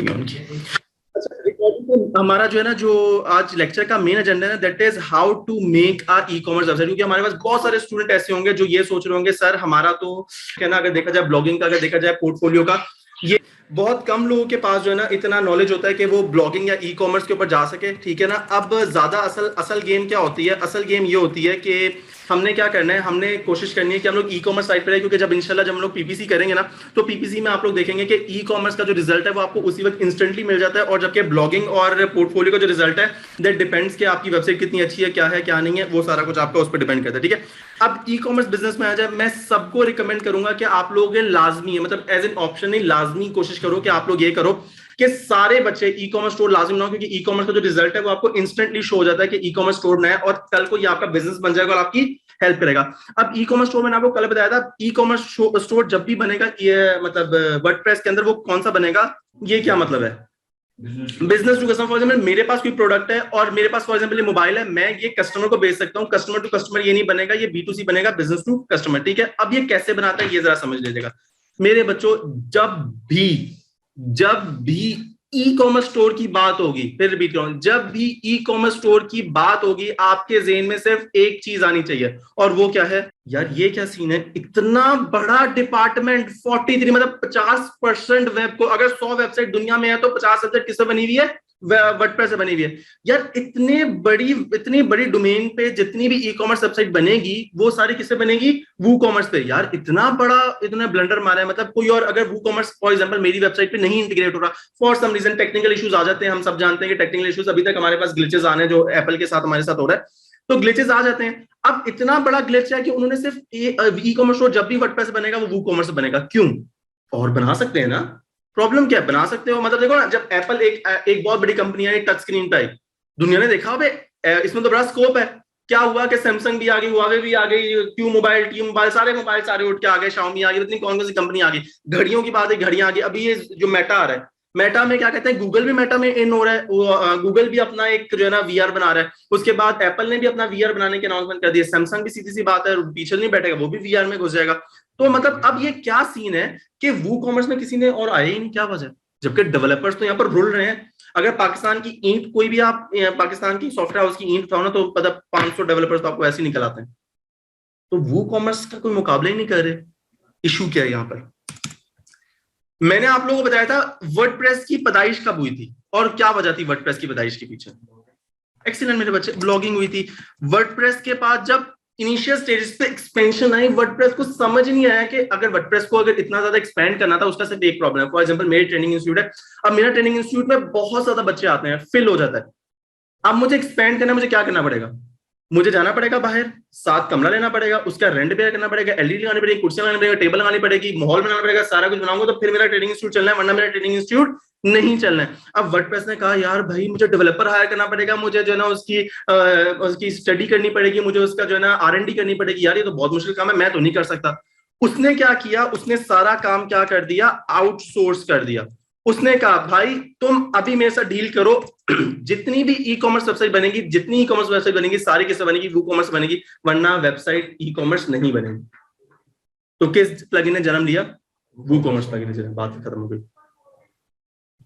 है उनकी। अच्छा, हमारा जो है ना, जो आज लेक्चर का मेन एजेंडा है ना, that is how to make a e commerce website. क्योंकि हमारे पास बहुत सारे स्टूडेंट ऐसे होंगे जो ये सोच रहे होंगे, सर हमारा तो है ना, अगर देखा जाए ब्लॉगिंग का, अगर देखा जाए पोर्टफोलियो का, ये बहुत कम लोगों के पास जो है ना इतना नॉलेज होता है कि वो ब्लॉगिंग या ई कॉमर्स के ऊपर जा सके, ठीक है ना। अब ज्यादा असल असल गेम क्या होती है? असल गेम ये होती है कि हमने क्या करना है, हमने कोशिश करनी है कि हम लोग ई कॉमर्स साइट पर है, क्योंकि जब इंशाल्लाह जब हम लोग पीपीसी करेंगे ना, तो पीपीसी में आप लोग देखेंगे कि ई कॉमर्स का जो रिजल्ट है वो आपको उसी वक्त इंस्टेंटली मिल जाता है, और जबकि ब्लॉगिंग और पोर्टफोलियो का जो रिजल्ट है दैट डिपेंड्स कि आपकी वेबसाइट कितनी अच्छी है, क्या नहीं है, वो सारा कुछ आपका उस पर डिपेंड करता है, ठीक है। अब ई कॉमर्स बिजनेस में आ जाए, मैं सबको रिकमेंड करूंगा कि आप लोग लाजमी है, मतलब एज एन ऑप्शन नहीं, लाजमी कोशिश करो कि आप लोग ये करो कि सारे बच्चे ई कॉमर्स स्टोर लाजिम ना हो, क्योंकि ई कॉमर्स का जो रिजल्ट है वो आपको इंस्टेंटली शो हो जाता है कि ई कॉमर्स स्टोर नया है, और कल को ये आपका बिजनेस बन जाएगा और आपकी हेल्प करेगा। अब ई कॉमर्स स्टोर मैंने आपको कल बताया था, ई कॉमर्स स्टोर जब भी बनेगा, ये मतलब वर्डप्रेस के अंदर, वो कौन सा बनेगा, ये क्या मतलब है? Business to customer. For example मेरे पास कोई प्रोडक्ट है और मेरे पास फॉर एग्जाम्पल मोबाइल है, मैं ये कस्टमर को बेच सकता हूँ, कस्टमर टू कस्टमर ये नहीं बनेगा, ये B2C बनेगा, बिजनेस टू कस्टमर, ठीक है। अब ये कैसे बनाता है ये जरा समझ लीजिएगा मेरे बच्चों। जब भी ई कॉमर्स स्टोर की बात होगी, फिर रिपीट करूं, जब भी ई कॉमर्स स्टोर की बात होगी, आपके जेहन में सिर्फ एक चीज आनी चाहिए, और वो क्या है? यार ये क्या सीन है, इतना बड़ा डिपार्टमेंट 43, मतलब 50% वेब को, अगर 100 वेबसाइट दुनिया में है तो 50 वेबसाइट किससे बनी हुई है? वर्डप्रेस से बनी हुई है। यार इतनी बड़ी डोमेन पे जितनी भी ई कॉमर्स वेबसाइट बनेगी, वो सारी किससे बनेगी? वू कॉमर्स पे। यार इतना ब्लंडर मारा है, मतलब कोई और अगर वू कॉमर्स फॉर एग्जांपल मेरी वेबसाइट पे नहीं इंटीग्रेट हो रहा, for some reason technical issues आ जाते हैं, हम सब जानते हैं कि टेक्निकल इश्यूज अभी तक हमारे पास ग्लिचेस आने, जो एप्पल के साथ हमारे साथ हो रहा है, तो ग्लिचेस आ जाते हैं। अब इतना बड़ा ग्लिच है कि उन्होंने सिर्फ ई कॉमर्स स्टोर जब भी वर्डप्रेस बनेगा वो वू कॉमर्स बनेगा। क्यों? और बना सकते हैं ना, प्रॉब्लम क्या है? बना सकते हो। मतलब देखो ना, जब एप्पल एक बहुत बड़ी कंपनी है, टच स्क्रीन पे आई, दुनिया ने देखा भाई इसमें तो बड़ा स्कोप है। क्या हुआ कि सैमसंग भी आ गई, हुआवे भी आ गई, क्यू मोबाइल, टी मोबाइल, सारे उठ के आ गए, शाओमी आ गई, इतनी कौन सी कंपनी आ गई। घड़ियों की बात है, घड़ियां आ गई। अभी ये जो मेटा आ रहा है, मेटा में क्या कहते हैं, गूगल भी मेटा में इन हो रहा है, गूगल भी अपना एक जो है ना वीआर बना रहा है। उसके बाद एप्पल ने भी अपना वीआर बनाने की अनाउंसमेंट कर दिया, सैमसंग भी सीधी सी बात है पीछे नहीं बैठेगा, वो भी वीआर में घुस जाएगा। तो मतलब अब ये क्या सीन है कि वू कॉमर्स में किसी ने और आया ही नहीं, क्या वजह? जबकि डेवलपर्स तो यहाँ पर रुल रहे हैं। अगर पाकिस्तान की ईंट, कोई भी आप पाकिस्तान की सॉफ्टवेयर हाउस की ईंट उठाओ ना, तो पता 500 डेवलपर्स तो आपको ऐसे ही निकल आते हैं। तो वो कॉमर्स का कोई मुकाबला ही नहीं कर रहे। इशू क्या है यहाँ पर? मैंने आप लोगों को बताया था वर्डप्रेस की पैदाइश कब हुई थी और क्या वजह थी वर्डप्रेस की पैदाइश के पीछे। एक्सीलेंट मेरे बच्चे, ब्लॉगिंग हुई थी। वर्डप्रेस के बाद जब इनिशियल स्टेजेस पे एक्सपेंशन आई, वर्डप्रेस को समझ नहीं आया कि अगर वर्डप्रेस को अगर इतना ज्यादा एक्सपेंड करना था, उसका सिर्फ एक प्रॉब्लम है। फॉर एग्जांपल मेरे ट्रेनिंग इंस्टीट्यूट है, अब मेरा ट्रेनिंग इंस्टीट्यूट में बहुत ज्यादा बच्चे आते हैं, फिल हो जाता है। अब मुझे एक्सपेंड करना, मुझे क्या करना पड़ेगा? मुझे जाना पड़ेगा बाहर, 7 कमरा लेना पड़ेगा, उसका रेंट पे करना पड़ेगा, एलईडी लगानी पड़ेगी, कुर्सियां लगानी पड़ेगी, टेबल लगानी पड़ेगी, माहौल बनाना पड़ेगा, सारा कुछ बनाऊंगा तो फिर मेरा ट्रेनिंग इंस्टीट्यूट चलना है, वरना मेरा ट्रेनिंग इंस्टीट्यूट नहीं चलना है। अब वर्डप्रेस ने कहा यार भाई मुझे डेवलपर हायर करना पड़ेगा, मुझे जो है ना उसकी स्टडी करनी पड़ेगी, मुझे उसका जो है ना R&D करनी पड़ेगी। यार ये तो बहुत मुश्किल काम है, मैं तो नहीं कर सकता। उसने क्या किया, उसने सारा काम क्या कर दिया, आउटसोर्स कर दिया। उसने कहा भाई तुम अभी मेरे साथ डील करो, जितनी भी ई कॉमर्स वेबसाइट बनेगी, जितनी ई कॉमर्स वेबसाइट बनेगी, सारी किससे बनेगी? वो कॉमर्स बनेगी, वरना वेबसाइट ई कॉमर्स नहीं बनेगी। तो किस प्लगइन ने जन्म लिया? वो कॉमर्स प्लगइन ने जन्म, बात खत्म हो गई।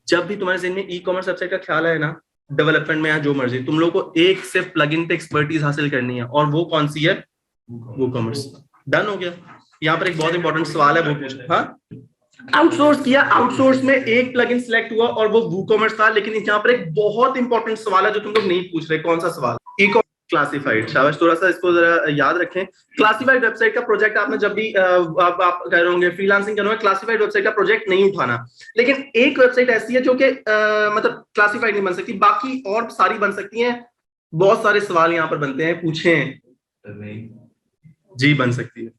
जब भी तुम्हारे ज़हन में ई कॉमर्स वेबसाइट का ख्याल आए ना, डेवलपमेंट में या जो मर्जी, तुम लोग को एक सिर्फ प्लगइन पे एक्सपर्टीज हासिल करनी है, और वो कौन सी है? वो कॉमर्स। डन हो गया। यहाँ पर एक बहुत इंपॉर्टेंट सवाल है, वो पूछा, हाँ आउटसोर्स किया, आउटसोर्स में एक प्लगइन सिलेक्ट हुआ और वो वूकॉमर्स था। लेकिन यहाँ पर एक बहुत इंपॉर्टेंट सवाल है जो तुम लोग नहीं पूछ रहे। कौन सा सवाल? E commerce classified. शाबाश, थोड़ा सा इसको जरा याद रखें। क्लासिफाइड वेबसाइट का प्रोजेक्ट आपने जब भी आप कह रहे होंगे फ्रीलांसिंग करना है, क्लासिफाइड वेबसाइट का प्रोजेक्ट नहीं उठाना। लेकिन एक वेबसाइट ऐसी है जो कि मतलब क्लासिफाइड नहीं बन सकती, बाकी और सारी बन सकती हैं। बहुत सारे सवाल यहाँ पर बनते हैं, पूछें जी। बन सकती है।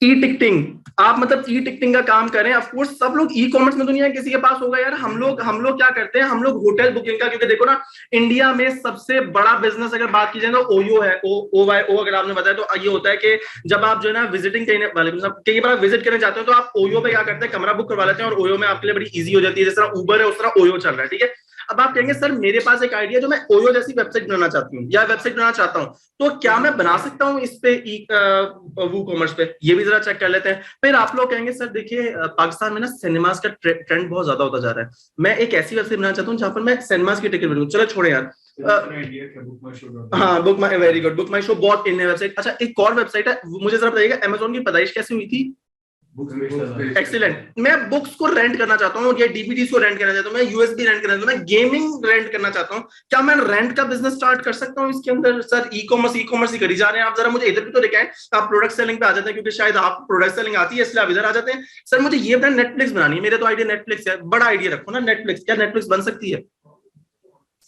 ई टिकटिंग, आप मतलब ई टिकटिंग का काम करें। ऑफ कोर्स सब लोग ई कॉमर्स में तो नहीं है, किसी के पास होगा यार। हम लोग क्या करते हैं, हम लोग होटल बुकिंग का, क्योंकि देखो ना इंडिया में सबसे बड़ा बिजनेस अगर बात की जाए तो ओयो है। ओ अगर आपने बताया तो ये होता है कि जब आप जो है ना विजिटिंग करने वाले, कई बार विजिट करने जाते हो तो आप ओयो पे क्या करते हैं, कमरा बुक करवा लेते हैं, और ओयो में आपके लिए बड़ी ईजी हो जाती है। जिस तरह उबर है उस तरह ओयो चल रहा है, ठीक है। अब आप कहेंगे सर मेरे पास एक आइडिया जो मैं ओयो जैसी वेबसाइट बनाना चाहती हूँ या वेबसाइट बनाना चाहता हूँ, तो क्या मैं बना सकता हूँ इस पे वू कॉमर्स पे? ये भी जरा चेक कर लेते हैं। फिर आप लोग कहेंगे सर देखिए पाकिस्तान में ना सिनेमास का ट्रेंड बहुत ज्यादा होता जा रहा है, मैं एक ऐसी वेबसाइट बनाना चाहता हूँ जहां पर मैं सिनेमास की टिकट बनूं। चलो छोड़े यार, हाँ बुक माई, वेरी गुड, बुक माई शो बहुत इन वेबसाइट। अच्छा एक और वेबसाइट है, मुझे जरा बताइएगा अमेजोन की पैदाइश कैसे हुई थी? एक्सीलेंट। मैं बुक्स को रेंट करना चाहता हूँ या डीवीडीज को रेंट करना चाहता हूँ, मैं यूएसबी रेंट करना चाहता हूँ, मैं गेमिंग रेंट करना चाहता हूँ। क्या मैं रेंट का बिजनेस स्टार्ट कर सकता हूँ इसके अंदर? सर ई कॉमर्स ही करी जा रहे हैं आप, जरा मुझे इधर भी तो दिखाएं। आप प्रोडक्ट सेलिंग पे आ जाते हैं क्योंकि शायद आप प्रोडक्ट सेलिंग आती है इसलिए आप इधर आ जाते हैं। सर मुझे ये बताएं नेटफ्लिक्स बनानी है, मेरे तो आइडिया नेटफ्लिक्स है, बड़ा आइडिया रखो ना नेटफ्लिक्स। क्या नेटफ्लिक्स बन सकती है?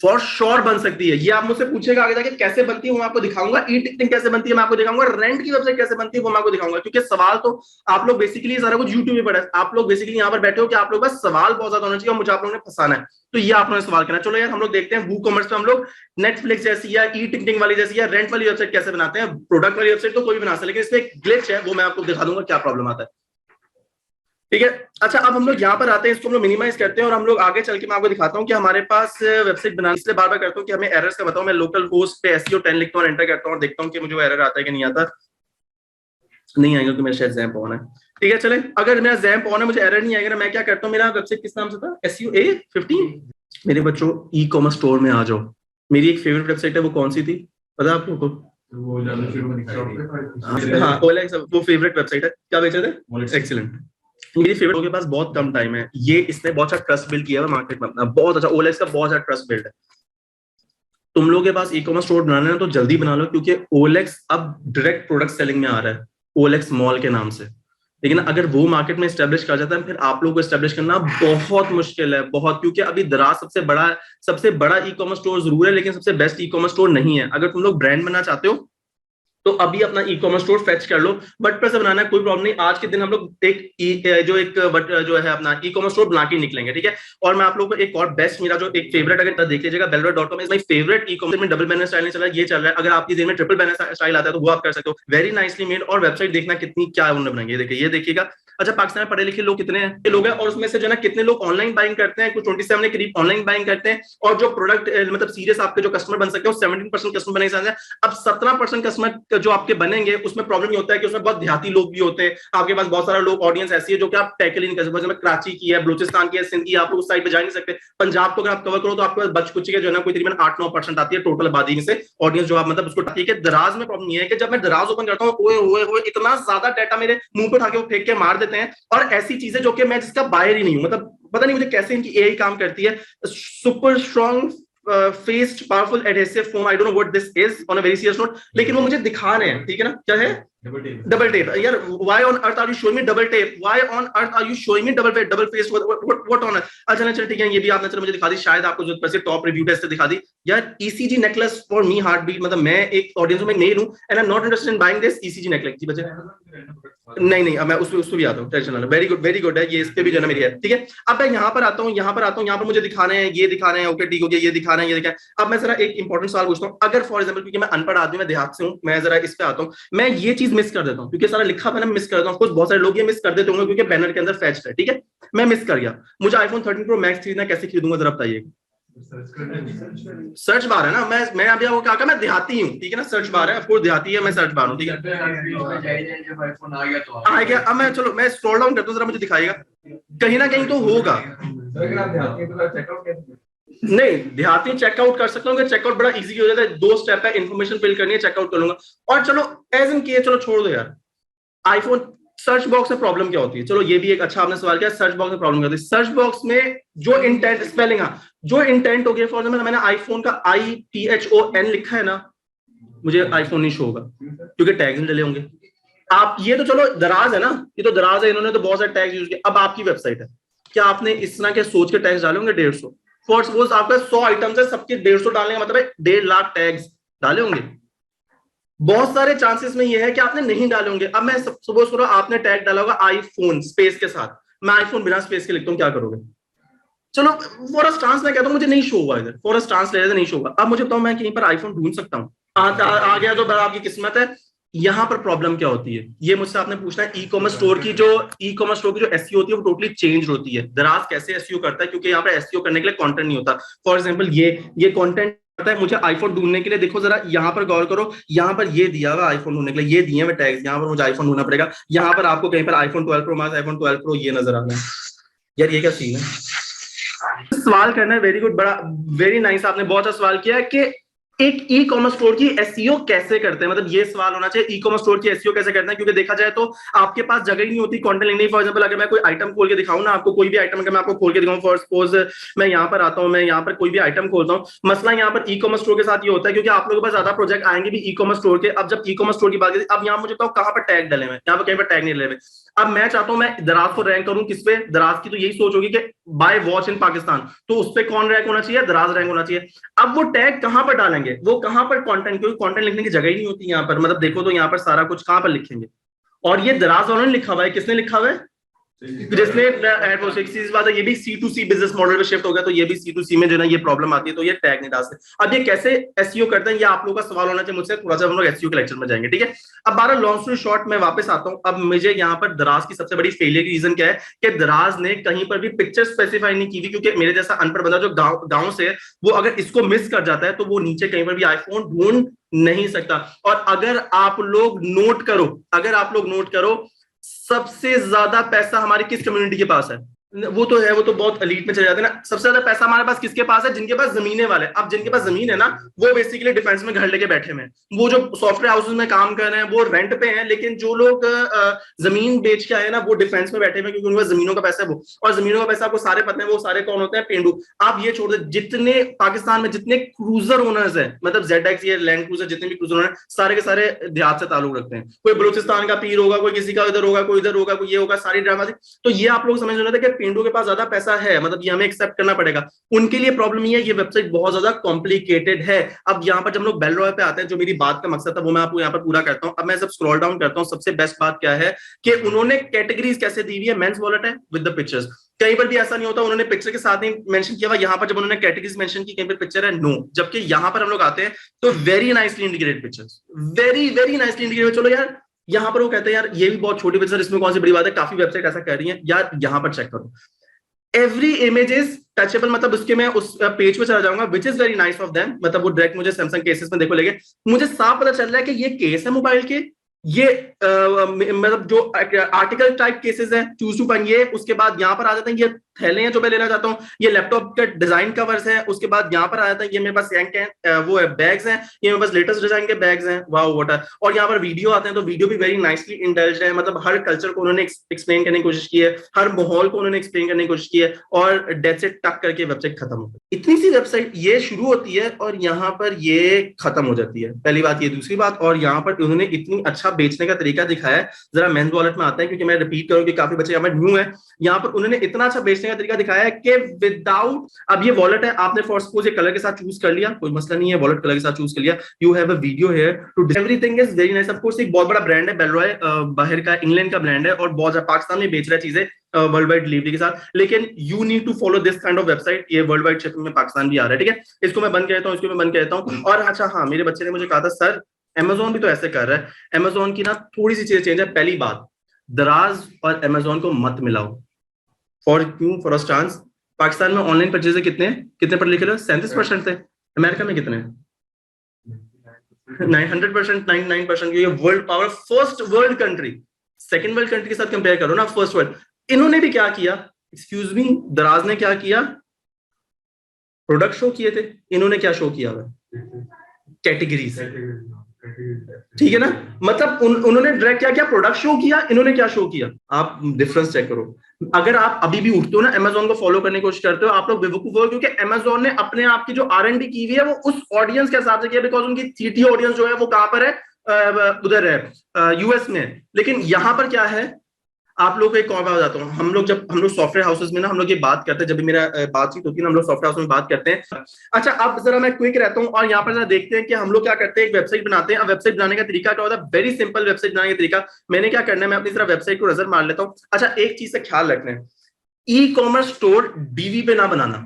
फॉर श्योर बन सकती है। ये आप मुझसे पूछेगा आगे जाके कैसे बनती है वो मैं आपको दिखाऊंगा, ई टिकटिंग कैसे बनती है मैं आपको दिखाऊंगा, रेंट की वेबसाइट कैसे बनती है वो मैं आपको दिखाऊंगा। क्योंकि सवाल तो आप लोग बेसिकली सारा कुछ यूट्यूब में पढ़ा है, आप लोग बेसिकली यहाँ पर बैठे हो कि आप लोग बस सवाल बहुत ज्यादा होना चाहिए और मुझे आप लोगों ने फंसाना है, तो ये आप लोगों ने सवाल करना। चलो यार हम लोग देखते हैं वू कॉमर्स पे हम लोग नेटफ्लिक्स जैसी या ई टिकटिंग वाली जैसी या रेंट वाली वेबसाइट कैसे बनाते हैं। प्रोडक्ट वाली वेबसाइट तो कोई भी बना सकता है, लेकिन इसमें एक ग्लिच है वो मैं आपको दिखा दूंगा क्या प्रॉब्लम आता है। ठीक है, अच्छा अब हम लोग यहाँ पर आते हैं, इसको हम लोग मिनिमाइज करते हैं और हम लोग आगे चल के मैं आपको दिखाता हूँ कि हमारे पास वेबसाइट बनाने से बार बार करता हूँ कि हमें एरर्स का बताओ। मैं लोकल होस्ट पे एसईओ 10 लिखता हूँ और एंटर करता हूँ और देखता हूँ कि मुझे वो एरर आता है कि नहीं आता। नहीं आएगा क्योंकि मेरा शायद जैम्प ऑन है। ठीक है चले, अगर मेरा जैम्प ऑन है मुझे एरर नहीं आएगा ना, मैं क्या करता हूँ, मेरा वेबसाइट किस नाम से था? SEO A15। मेरे बच्चों ई कॉमर्स स्टोर में आ जाओ। मेरी एक फेवरेट वेबसाइट है, वो कौन सी थी पता है आप लोगों को? हाँ OLX, वो फेवरेट वेबसाइट है। क्या बेचे थे? एक्सीलेंट। मेरी फेवरेट के पास बहुत कम टाइम है, ये इसने बहुत अच्छा ट्रस्ट बिल्ड किया है मार्केट में अपना, बहुत अच्छा OLX का बहुत अच्छा ट्रस्ट बिल्ड है। तुम लोगों के पास ई कॉमर्स स्टोर बनाना है तो जल्दी बना लो क्योंकि OLX अब डायरेक्ट प्रोडक्ट सेलिंग में आ रहा है OLX मॉल के नाम से। लेकिन अगर वो मार्केट में स्टैब्लिश कर जाता है फिर आप लोग को स्टैब्लिश करना बहुत मुश्किल है, बहुत। क्योंकि अभी दराज सबसे बड़ा ई कॉमर्स स्टोर जरूर है लेकिन सबसे बेस्ट ई कॉमर्स स्टोर नहीं है। अगर तुम लोग ब्रांड बनना चाहते हो तो अभी अपना ई कॉमर्स स्टोर फेच कर लो, वर्डप्रेस से बनाना है कोई प्रॉब्लम नहीं। आज के दिन हम लोग जो है अपना ई कॉमर्स स्टोर बना के निकलेंगे, ठीक है। और मैं आप लोगों को एक और बेस्ट, मेरा जो एक फेवरेट अगर देख लीजिएगा, belroy.com is my favourite e commerce में डबल बैनर स्टाइल नहीं चल रहा है, ये चल रहा है। अगर आपकी जेब में ट्रिपल बैनर स्टाइल आता है तो वो आप कर सकते हो, वेरी नाइसली मेड। और वेबसाइट देखना कितनी क्या उन्होंने बनाई है, देखिए ये देखिएगा। अच्छा पाकिस्तान में पढ़े लिखे लोग कितने हैं लोग हैं और उसमें से जो है ना कितने लोग ऑनलाइन बाइंग करते हैं? कुछ 27 के करीब ऑनलाइन बाइंग करते हैं। और जो प्रोडक्ट मतलब सीरियस आपके जो कस्टमर बन सकते हैं वो 17% कस्टमर बने हैं। अब 17% कस्टमर जो आपके बनेंगे उसमें प्रॉब्लम ये होता है कि उसमें बहुत देहाती लोग भी होते हैं। आपके पास बहुत सारा लोग ऑडियंस ऐसी है जो कि आप टैकल ही नहीं कर सकते। जैसे कराची की है, बलूचिस्तान की है, सिंध की, आप लोग उस साइड पे जा नहीं सकते। पंजाब को अगर आप कवर करो तो आपके पास बच कुछ के जो है ना कोई तकरीबन 8-9% आती है टोटल आबादी में से ऑडियंस जो आप मतलब उसको। ठीक है, दराज में प्रॉब्लम ये है कि जब मैं दराज ओपन करता हूँ ओए इतना ज्यादा डाटा मेरे मुंह पे उठा के वो फेंक के मार देते हैं, और ऐसी चीजें जो कि मैं जिसका बायर ही नहीं हूं, मतलब पता नहीं मुझे कैसे इनकी एआई काम करती है। Super strong faced powerful adhesive foam, I don't know what this is on a very serious note, लेकिन वो मुझे दिखा रहे हैं, ठीक है ना। क्या है? डबल टेप यार, why on earth are you showing me double tape? Why on earth are you showing me double face, double face? What on earth? अच्छा चल ठीक है, ये भी आपने चलो मुझे दिखा दी, शायद आपको जरूरत पड़े टॉप रिव्यू टेस्ट से दिखा दी यार। ECG necklace for me heartbeat, मतलब मैं एक ऑडियंस में मेल हूं and I am not interested in buying this ECG necklace. जी बच्चे नहीं मैं उस पे भी आता हूँ, टेंशन ना लो, वेरी गुड है ये, इस पे भी जो है मेरी है, ठीक है। अब मैं यहाँ पर आता हूँ, यहाँ पर मुझे दिखाने हैं, ये दिखा रहे हैं, ओके ठीक हो गया, ये दिखा रहे हैं, ये दिखा। अब मैं जरा एक इंपॉर्टेंट सवाल पूछता हूँ, अगर फॉर एग्जांपल क्योंकि मैं अनपढ़ आदमी, मैं देहात से हूँ, मैं जरा इस पे आता हूँ, मैं ये चीज मिस कर देता हूँ क्योंकि सारा लिखा है ना मिस कर देता हूँ। कुछ बहुत सारे लोग ये मिस कर देते होंगे क्योंकि बैनर के अंदर फैच्ड है, ठीक है। मैं मिस कर गया, मुझे आईफोन 13 प्रो मैक्स खरीदना, कैसे खरीदूंगा जरा बताइए। सर्च बार है ना, मैं अभी आपको क्या कहा, मैं देहाती हूँ, ठीक है ना। सर्च बार है, ऑफकोर्स देहाती है, मैं सर्च बार हूँ, ठीक है। आ गया, अब मैं चलो मैं स्क्रॉल डाउन करता हूँ, जरा मुझे दिखाइएगा, कहीं ना कहीं तो होगा। नहीं देहाती चेकआउट कर सकता हूँ, चेकआउट बड़ा इजी हो जाता है, 2 स्टेप है, इन्फॉर्मेशन फिल करनी है, चेकआउट कर लूंगा। और चलो एज इन केस, चलो छोड़ दो यार, आईफोन सर्च बॉक्स में प्रॉब्लम क्या होती है? चलो ये भी एक अच्छा आपने सवाल किया, सर्च बॉक्स में प्रॉब्लम क्या होती है? सर्च बॉक्स में जो इंटेंट स्पेलिंग, जो इंटेंट हो गया, फॉर एग्जाम्पल मैंने आईफोन का IPHON लिखा है ना, मुझे आईफोन नहीं शो होगा क्योंकि टैग्स नहीं डले होंगे। आप ये तो चलो दराज है ना, ये तो दराज है, इन्होंने तो बहुत सारे टैग्स यूज किए। अब आपकी वेबसाइट है, क्या आपने इस तरह के सोच के टैग्स डाले होंगे? 150 फॉर सपोज आपका 100 आइटम्स है, सबके 150 डालने का मतलब है 1.5 लाख टैग्स डाले होंगे। बहुत सारे चांसेस में ये है कि आपने नहीं डाले होंगे। अब मैं सपोज करो आपने टैग डाला होगा आईफोन स्पेस के साथ, मैं आईफोन बिना स्पेस के लिखता हूं, क्या करोगे? चलो फॉर अ चांस मैं कहता हूं मुझे नहीं शो हुआ इधर, फॉर अ चांस ले नहीं शो हुआ। अब मुझे बताओ मैं कहीं पर आईफोन ढूंढ सकता हूं? आ गया तो बड़ा आपकी किस्मत है। यहाँ पर प्रॉब्लम क्या होती है, ये मुझसे आपने पूछना है। ई कॉमर्स स्टोर की जो एसईओ होती है वो टोटली चेंज होती है। दराज कैसे एसईओ करता है, क्योंकि यहाँ पर एसईओ करने के लिए कंटेंट नहीं होता। फॉर एग्जांपल ये कंटेंट आता है मुझे आईफोन ढूंढने के लिए, देखो जरा यहाँ पर गौर करो, यहाँ पर ये दिया हुआ आईफोन ढूंढने के लिए, ये दिए हुए टैग्स, यहाँ पर मुझे आईफोन ढूंढना पड़ेगा। यहाँ पर आपको कहीं पर iPhone 12 pro max, iPhone 12 pro ये नजर आ रहा है। यार ये क्या सीन है। सवाल करना है, वेरी गुड, बड़ा वेरी नाइस, आपने बहुत अच्छा सवाल किया कि एक ई कॉमर्स स्टोर की एसईओ कैसे करते हैं। मतलब ये सवाल होना चाहिए, ई कॉमर्स स्टोर की एसईओ कैसे करते हैं, क्योंकि देखा जाए तो आपके पास जगह ही नहीं होती कंटेंट लिखने की। फॉर एग्जांपल अगर मैं कोई आइटम खोल के दिखाऊं ना आपको, कोई भी आइटम अगर मैं आपको खोल के दिखाऊं, फॉर सपोज मैं यहाँ पर आता हूँ, मैं यहाँ पर कोई भी आइटम खोलता हूँ, मसला यहाँ पर ई कॉमर्स स्टोर के साथ ये होता है, क्योंकि आप लोगों के पास ज्यादा प्रोजेक्ट आएंगे भी ई कॉमर्स स्टोर के। अब जब ई कॉमर्स स्टोर की बात करें, अब यहाँ मुझे बताओ कहाँ पर टैग डले हुए, यहाँ पर कहीं पर टैग नहीं डले हुए। अब मैं चाहता हूं मैं दराज को रैंक करूं किस पे, दराज की तो यही सोच होगी कि बाय वॉच इन पाकिस्तान, तो उस पे कौन रैंक होना चाहिए, दराज रैंक होना चाहिए। अब वो टैग कहां पर डालेंगे, वो कहां पर कंटेंट, क्योंकि कंटेंट लिखने की जगह ही नहीं होती यहाँ पर। मतलब देखो तो यहाँ पर सारा कुछ कहां पर लिखेंगे, और ये दराज वालों ने लिखा हुआ है, किसने लिखा हुआ है, जिसने बात है। ये भी C2C बिजनेस मॉडल पे शिफ्ट हो गया, तो ये भी C2C में जो ना ये प्रॉब्लम आती है, तो ये टैग नहीं डाल सकते। अब ये कैसे एसईओ करते हैं, ये आप लोगों का सवाल होना चाहिए मुझसे, थोड़ा सा हम लोग एसईओ के लेक्चर में जाएंगे, ठीक है। अब 12 लॉन्ग स्टोरी शॉर्ट में वापस आता हूं। अब मुझे यहाँ पर दराज की सबसे बड़ी फेलियर की रीजन क्या है कि दराज ने कहीं पर भी पिक्चर स्पेसिफाई नहीं की थी, क्योंकि मेरे जैसा अनपढ़ बंदा जो गांव से है, वो अगर इसको मिस कर जाता है तो वो नीचे कहीं पर भी आईफोन ढूंढ नहीं सकता। और अगर आप लोग नोट करो, सबसे ज्यादा पैसा हमारी किस कम्युनिटी के पास है, वो तो है, वो तो बहुत एलीट में चले जाते हैं ना। सबसे ज्यादा पैसा हमारे पास किसके पास है, जिनके पास जमीनें वाले। अब जिनके पास जमीन है ना, वो बेसिकली डिफेंस में घर लेके बैठे हुए हैं। वो जो सॉफ्टवेयर हाउसेस में काम कर रहे हैं वो रेंट पे हैं, लेकिन जो लोग जमीन बेच के आए ना वो डिफेंस में बैठे हुए, क्योंकि उनके पास जमीनों का पैसा है वो। और जमीनों का पैसा आपको सारे पता है, वो सारे कौन होते हैं, पेंडू। आप ये छोड़ दे, जितने पाकिस्तान में जितने क्रूजर ओनर्स है, मतलब ZX ये लैंड क्रूजर, जितने भी क्रूजर ओनर सारे के सारे देहात से ताल्लुक रखते हैं। कोई बलूचिस्तान का पीर होगा, कोई किसी का इधर होगा, कोई इधर होगा, कोई ये होगा, सारी ड्रामा। तो ये आप लोग समझ रहे थे कि पेंडू के पास ज्यादा पैसा है, मतलब ये हमें एक्सेप्ट करना पड़ेगा। उनके लिए प्रॉब्लम ये है, ये वेबसाइट बहुत ज्यादा कॉम्प्लिकेटेड है। अब यहाँ पर जब लोग बेल रॉय पे आते हैं, जो मेरी बात का मकसद था वो मैं आपको यहाँ पर पूरा करता हूँ। अब मैं जब स्क्रॉल डाउन करता हूँ, सबसे बेस्ट बात क्या है कि उन्होंने कैटेगरीज कैसे दी हुई है, मेंस वॉलेट है विद द पिक्चर्स। कहीं पर भी ऐसा नहीं होता उन्होंने पिक्चर के साथ ही मेंशन किया हुआ, यहाँ पर जब उन्होंने कैटेगरीज मेंशन की, कहीं पर पिक्चर है नो। जबकि यहाँ पर हम लोग आते हैं तो very nicely indicated pictures, very very nicely indicated. चलो यार, यहाँ पर वो कहते हैं यार ये भी बहुत छोटी पिक्चर, इसमें कौन सी बड़ी बात है, काफी वेबसाइट ऐसा कर रही है यार। यहाँ पर चेक करो, एवरी इमेज इज टचेबल, मतलब उसके मैं उस पेज पे चला जाऊंगा, which is very nice of them. मतलब वो डायरेक्ट मुझे सैमसंग केसेस में देखो लेके, मुझे साफ पता चल रहा है कि ये केस है मोबाइल के, ये मतलब जो आर्टिकल टाइप केसेस है, चूज टू पॉइंट ये। उसके बाद यहाँ पर आ जाते हैं ये थैले हैं जो मैं लेना चाहता हूँ, ये लैपटॉप का डिजाइन कवर्स है। उसके बाद यहाँ पर आ जाता है ये मेरे पास वो है बैग्स हैं, ये मेरे पास लेटेस्ट डिजाइन के बैग्स हैं, वाओ व्हाट आर। और यहाँ पर वीडियो आते हैं, तो वीडियो भी वेरी नाइसली इंडल्ज्ड है, मतलब हर कल्चर को उन्होंने एक्सप्लेन करने की कोशिश की है, हर माहौल को उन्होंने एक्सप्लेन करने की कोशिश की है, और डेट से टक करके वेबसाइट खत्म हो गई। इतनी सी वेबसाइट ये शुरू होती है और यहाँ पर ये खत्म हो जाती है, पहली बात ये। दूसरी बात, और यहाँ पर उन्होंने इतनी अच्छा बेचने का तरीका दिखाया है। जरा मेंस वॉलेट में आते हैं, क्योंकि मैं रिपीट करूँ कि काफी बच्चे यहाँ पर न्यू है। यहाँ पर उन्होंने इतना अच्छा बेचने का तरीका दिखाया है कि विदाउट, अब ये वॉलेट है, आपने फॉर सपोज ये कलर के साथ चूज कर लिया, कोई मसला नहीं है, वॉलेट कलर के साथ चूज कर लिया, you have a video here too, everything is very nice. Of course एक बहुत बड़ा ब्रांड है बेलरॉय, बाहर का इंग्लैंड का ब्रांड है, और बहुत पाकिस्तान में बेच रहा है चीजें वर्ल्ड वाइड डिलीवरी के साथ। लेकिन you need to follow this kind of website, ये वर्ल्ड वाइड शिपिंग में पाकिस्तान भी आ रहा है, ठीक है। इसको मैं बंद कहता हूँ, इसको मैं बंद कहता हूँ। और अच्छा हाँ, मेरे बच्चे ने मुझे कहा था सर अमेजोन भी तो ऐसे कर रहा है। अमेजोन की ना थोड़ी सी चीजें चेंज है। पहली बात, दराज और अमेजोन को मत मिलाओ। फॉर अ चांस, पाकिस्तान में ऑनलाइन परचेज कितने पर लिखे थे, 37% थे। अमेरिका में कितने, 100%, 99%। ये world power, first world country, second world country के साथ कंपेयर करो ना, फर्स्ट वर्ल्ड। इन्होंने भी क्या किया, एक्सक्यूज मी, दराज ने क्या किया, प्रोडक्ट शो किए थे। इन्होंने क्या शो किया हुआ, कैटेगरीज, ठीक है ना। मतलब उन्होंने डायरेक्ट क्या किया, प्रोडक्ट शो किया, इन्होंने क्या शो किया। आप डिफरेंस चेक करो। अगर आप अभी भी उठते हो ना, अमेजोन को फॉलो करने की कोशिश करते हो, आप लोग बेवकूफ हो, क्योंकि अमेजोन ने अपने आप की जो R&D की हुई है वो उस ऑडियंस के हिसाब से किया, बिकॉज उनकी सीटी ऑडियंस जो है वो कहां पर है, उधर है यूएस में। लेकिन यहां पर क्या है, आप लोग को एक और बात बताता हूँ। हम लोग सॉफ्टवेयर हाउसेस में ना, हम लोग ये बात करते हैं, जब भी मेरा बातचीत होती है ना, हम लोग सॉफ्टवेयर हाउस में बात करते हैं। अच्छा, अब जरा मैं क्विक रहता हूँ और यहाँ पर जरा देखते हैं कि हम लोग क्या करते हैं। एक वेबसाइट बनाते हैं। अब वेबसाइट बनाने का तरीका क्या होता है, वेरी सिंपल वेबसाइट बनाने का तरीका। मैंने क्या करना है, मैं अपनी तरह वेबसाइट को नजर मार लेता हूँ। अच्छा, एक चीज से ख्याल रखना है, ई कॉमर्स स्टोर डीवी पे ना बनाना।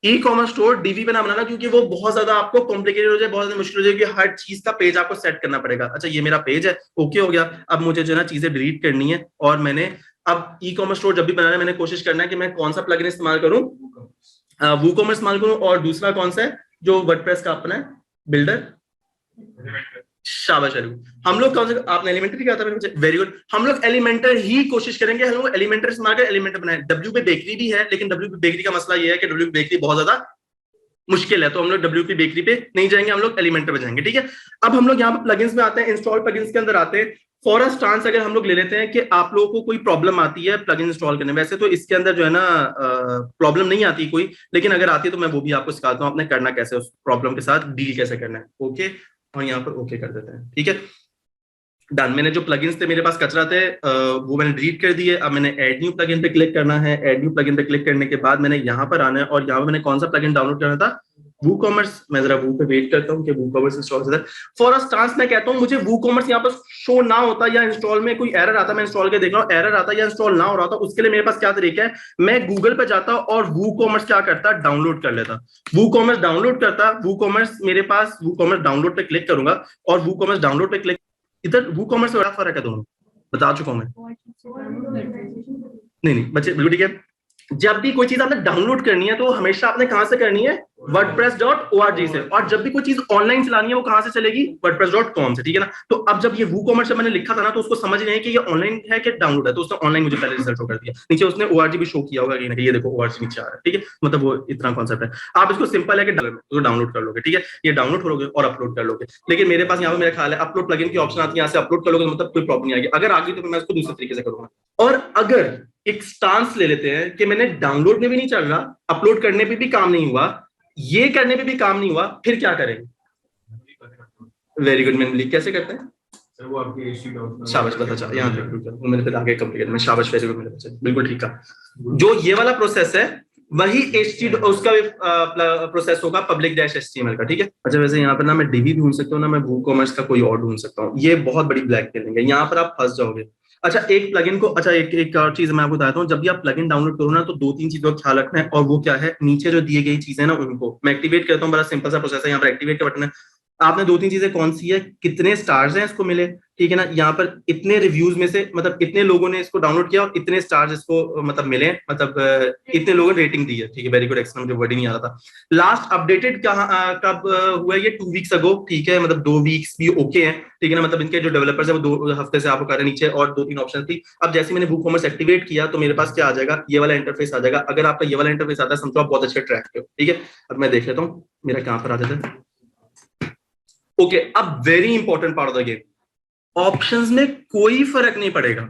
ई कॉमर्स स्टोर डीवी पे ना बनाना, क्योंकि वो बहुत ज्यादा आपको कॉम्प्लिकेटेड हो जाए, बहुत ज्यादा मुश्किल हो जाए, कि हर चीज का पेज आपको सेट करना पड़ेगा। अच्छा ये मेरा पेज है, ओके हो गया, अब मुझे जो है ना चीजें डिलीट करनी है, और मैंने अब ई कॉमर्स स्टोर जब भी बनाना है मैंने कोशिश करना है कि मैं कौन सा प्लगइन इस्तेमाल करूं, वूकॉमर्स इस्तेमाल करूं, और दूसरा कौन सा है जो वर्डप्रेस का अपना है, बिल्डर। शाबाश, हम लोग कौन सा, आपने एलिमेंटर क्या था मेरे बच्चे, वेरी गुड, हम लोग एलिमेंटर ही कोशिश करेंगे, हम लोग एलिमेंटर इस्तेमाल कर एलिमेंटर बनाए। डब्ल्यू पे बेकरी भी है, लेकिन डब्ल्यू पे बेकरी का मसला ये है कि डब्ल्यू पे बेकरी बहुत ज्यादा मुश्किल है, तो हम लोग डब्ल्यू पी बेकरी पे नहीं जाएंगे, हम लोग एलिमेंटर पे जाएंगे, ठीक है। अब हम लोग यहाँ पे प्लगइन्स में आते हैं, इंस्टॉल प्लगइन्स के अंदर आते हैं। फॉर अ स्टांस अगर हम लोग ले लेते हैं कि आप लोगों को कोई प्रॉब्लम आती है प्लगइन इंस्टॉल करने में, वैसे तो इसके अंदर जो है ना प्रॉब्लम नहीं आती कोई, लेकिन अगर आती है तो मैं वो भी आपको सिखाता हूँ आपने करना कैसे, उस प्रॉब्लम के साथ डील कैसे करना है। ओके, और यहाँ पर ओके कर देते हैं, ठीक है, डन। मैंने जो प्लगइन्स थे मेरे पास कचरा थे वो मैंने डिलीट कर दिए। अब मैंने ऐड न्यू प्लगइन पे क्लिक करना है, ऐड न्यू प्लगइन पे क्लिक करने के बाद मैंने यहाँ पर आना है, और यहाँ पर मैंने कौन सा प्लगइन डाउनलोड करना था, वूकॉमर्स। मैं जरा वू पे वेट करता हूँ कि वूकॉमर्स इंस्टॉल हो। फॉर अ स्टांस मैं कहता हूँ मुझे वूकॉमर्स यहाँ पर शो ना होता, या इंस्टॉल में कोई एरर आता, मैं इंस्टॉल के देख रहा हूँ एरर आता या इंस्टॉल ना हो रहा था, उसके लिए मेरे पास क्या तरीका है, मैं गूगल पे जाता और वूकॉमर्स क्या करता, डाउनलोड कर लेता, वूकॉमर्स डाउनलोड करता, वूकॉमर्स मेरे पास, वूकॉमर्स डाउनलोड पे क्लिक करूंगा, और वूकॉमर्स डाउनलोड पे क्लिक, इधर वूकॉमर्स में बड़ा फर्क है दोनों, बता चुका हूं मैं। नहीं नहीं बच्चे बिल्कुल ठीक है, जब भी कोई चीज आपने डाउनलोड करनी है तो हमेशा आपने कहां से करनी है, wordpress.org से, और जब भी कोई चीज ऑनलाइन चलानी है वो कहां से चलेगी, wordpress.com से, ठीक है ना। तो अब जब ये वूकॉमर्स मैंने लिखा था ना, तो उसको समझ नहीं है कि ये ऑनलाइन है कि डाउनलोड है, तो उसने ऑनलाइन मुझे पहले रिजल्ट शो कर दिया, नीचे उसने ORG भी शो किया होगा कहीं ना कहीं, ये देखो ORG नीचे आ रहा है, ठीक है, मतलब वो इतना कॉन्सेप्ट है। आप इसको सिंपल है कि डाउनलोड कर लोगे, ठीक है, ये डाउनलोड करोगे और अपलोड कर लोगे, लेकिन मेरे पास यहाँ पे मेरा ख्याल है अपलोड प्लगइन की ऑप्शन आती है, यहाँ से अपलोड कर लोगे, मतलब कोई प्रॉब्लम नहीं आएगी, अगर आ गई तो मैं इसको दूसरे तरीके से करूंगा। और अगर एक स्टांस ले लेते हैं कि मैंने डाउनलोड में भी नहीं चल रहा, अपलोड करने पे भी काम नहीं हुआ, ये करने पे भी काम नहीं हुआ, फिर क्या करेंगे, वेरी गुड मैन, कैसे करते हैं सर, वो आपकी शाबाश, बता चाह यहाँ पे मैंने फिर आगे कंप्लीट में, शाबाश, वेरी गुड मेरे बच्चे, बिल्कुल ठीक है। जो ये वाला प्रोसेस है वही HTML उसका प्रोसेस होगा, पब्लिक डैश HTML का, ठीक है। अच्छा वैसे यहाँ पर ना मैं डीबी ढूंढ सकता हूँ ना, मैं वूकॉमर्स का कोई और ढूंढ सकता हूँ, ये बहुत बड़ी ब्लैक मेलिंग है, यहाँ पर आप फंस जाओगे। अच्छा एक प्लगइन को, अच्छा एक और चीज मैं आपको बताता हूँ, जब भी आप प्लगइन डाउनलोड करो ना तो दो तीन चीजों का ख्याल रखना है, और वो क्या है, नीचे जो दिए गई चीजें ना उनको मैं एक्टिवेट करता हूँ, बड़ा सिंपल सा प्रोसेस है, यहाँ पर एक्टिवेट का बटन है, आपने दो तीन चीजें कौन सी है, कितने स्टार्स हैं इसको मिले, ठीक है ना, यहाँ पर इतने रिव्यूज में से, मतलब इतने लोगों ने इसको डाउनलोड किया और इतने स्टार्स इसको मतलब मिले, मतलब इतने लोगों ने रेटिंग दी है, ठीक है, वेरी गुड, एक्सेलेंट, मुझे वर्ड ही नहीं आ रहा था। लास्ट अपडेटेड कब हुआ, ये 2 वीक्स अगो, ठीक है, मतलब 2 वीक्स भी ओके है, ठीक है ना, मतलब इनके जो डेवलपर्स है वो 2 हफ्ते से आपको कर रहे हैं, नीचे और 2-3 ऑप्शन थी। अब जैसे मैंने वूकॉमर्स एक्टिवेट किया तो मेरे पास क्या आ जाएगा, ये वाला इंटरफेस आ जाएगा, अगर आपका ये वाला इंटरफेस आता है समझो आप बहुत अच्छे ट्रैक पे हो, ठीक है। अब मैं देख लेता हूँ मेरा कहां पर आ जाता है, ओके, अब very important part of the game, options में कोई फर्क नहीं पड़ेगा,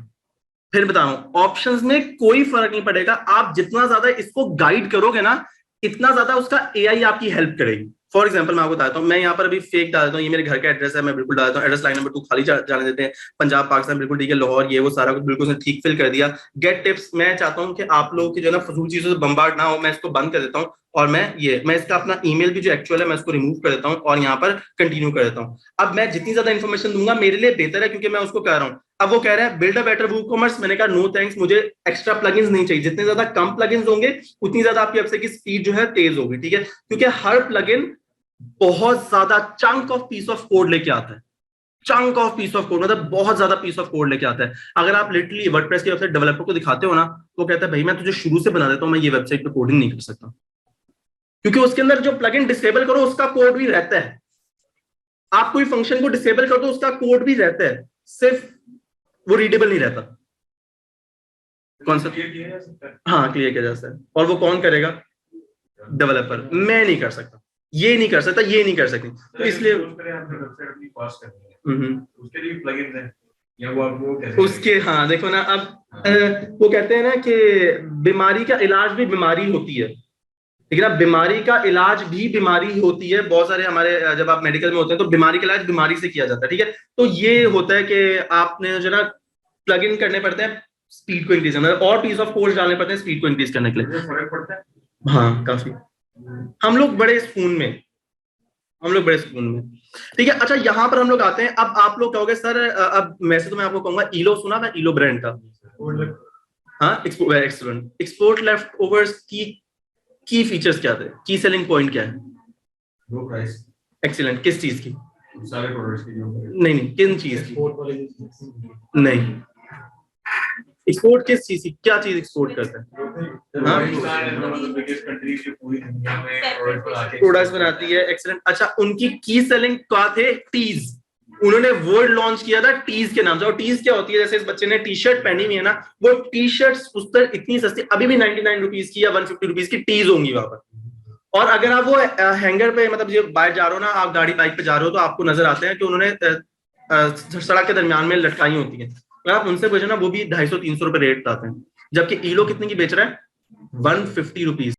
फिर बता रहा हूं, ऑप्शंस में कोई फर्क नहीं पड़ेगा, आप जितना ज्यादा इसको गाइड करोगे ना इतना ज्यादा उसका AI आपकी हेल्प करेगी। फॉर एग्जाम्पल मैं आपको बताता हूँ, मैं यहाँ पर अभी फेक डाल देता हूँ, ये मेरे घर का एड्रेस है, मैं बिल्कुल डाल देता हूँ, एड्रेस लाइन नंबर 2 खाली जाने देते हैं, पंजाब पाकिस्तान बिल्कुल ठीक है, लाहौर ये वो सारा कुछ बिल्कुल ठीक फिल कर दिया। गेट टिप्स, मैं चाहता हूँ कि आप लोगों की जो है ना फजूल चीजों से बम्बार्ड ना हो, मैं इसको बंद कर देता हूँ, और मैं इसका अपना ईमेल भी जो एक्चुअल है मैं इसको रिमूव कर देता हूँ और यहाँ पर कंटिन्यू कर देता हूँ। अब मैं जितनी ज्यादा इन्फॉर्मेशन दूंगा मेरे लिए बेहतर है, क्योंकि मैं उसको कह रहा हूँ। अब वो कह रहा है बिल्ड अ बेटर वूकॉमर्स, मैंने कहा नो थैंक्स, मुझे एक्स्ट्रा प्लगइन्स नहीं चाहिए, जितने ज्यादा कम प्लगइन्स होंगे उतनी ज्यादा आपकी वेबसाइट की स्पीड जो है तेज होगी, ठीक है, क्योंकि हर प्लगइन बहुत ज्यादा chunk of peace of code लेके आता है, chunk of peace of code मतलब बहुत ज्यादा पीस ऑफ कोड लेके आता है। अगर आप लिटरली वर्डप्रेस की वेबसाइट डेवलपर को दिखाते हो ना, तो कहता है भाई मैं तुझे शुरू से बना देता हूं, मैं ये वेबसाइट पे कोडिंग नहीं कर सकता, क्योंकि उसके अंदर जो प्लगइन डिसेबल करो उसका कोड भी रहता है, आप कोई फंक्शन को डिसेबल कर दो उसका कोड भी रहता है, सिर्फ वो रीडेबल नहीं रहता। कौन सा, हाँ क्लियर किया जा सकता है, और वो कौन करेगा, डेवलपर, मैं नहीं कर सकता, ये नहीं कर सकता, ये नहीं कर सकती, तो इसलिए उसके लिए प्लगइन है या वो उसके, हाँ देखो ना, अब वो कहते हैं ना कि बीमारी का इलाज भी बीमारी होती है, लेकिन अब बीमारी का इलाज भी बीमारी होती है, बहुत सारे हमारे जब आप मेडिकल में होते हैं तो बीमारी का इलाज बीमारी से किया जाता है, ठीक है। तो ये होता है कि आपने जो ना प्लग इन करने पड़ते हैं स्पीड को इंक्रीज करना, और पीस ऑफ कोड डालने पड़ते हैं स्पीड को इंक्रीज करने के लिए, फर्क पड़ता है, हाँ काफी, हम लोग बड़े स्पून में, ठीक है। अच्छा यहाँ पर हम लोग आते हैं, अब आप लोग कहोगे सर अब वैसे तो मैं आपको कहूंगा ईलो, सुना था ईलो ब्रांड का, हाँ एक्सपोर्ट लेफ्ट ओवर्स की की फीचर्स क्या थे, की सेलिंग पॉइंट क्या है? लो प्राइस। एक्सीलेंट, किस चीज की? सारे प्रोडक्ट्स की जो नहीं नहीं, किन चीज की? नहीं, एक्सपोर्ट किस चीज की, क्या चीज एक्सपोर्ट करता है? प्रोडक्ट्स बनाती है, एक्सीलेंट। अच्छा, उनकी की सेलिंग क्या थे? टीज। उन्होंने वर्ड लॉन्च किया था टीज के नाम से। और टीज क्या होती है? जैसे इस बच्चे ने टी शर्ट पहनी हुई है ना, वो टी शर्ट उस पर इतनी सस्ती, अभी भी 99 रुपीज की या 150 रुपीज की टीज होंगी वहां पर। और अगर आप वो हैंगर पे, मतलब जो बाहर जा रहे हो ना, आप गाड़ी बाइक पे जा रहे हो, तो आपको नजर आते हैं कि उन्होंने सड़क के दरमियान में लटकाई होती है। अगर आप उनसे पूछे ना, वो भी 250-300 रुपए रेट बताते हैं। जबकि ईलो कितने की बेच रहा है? 150 रुपीज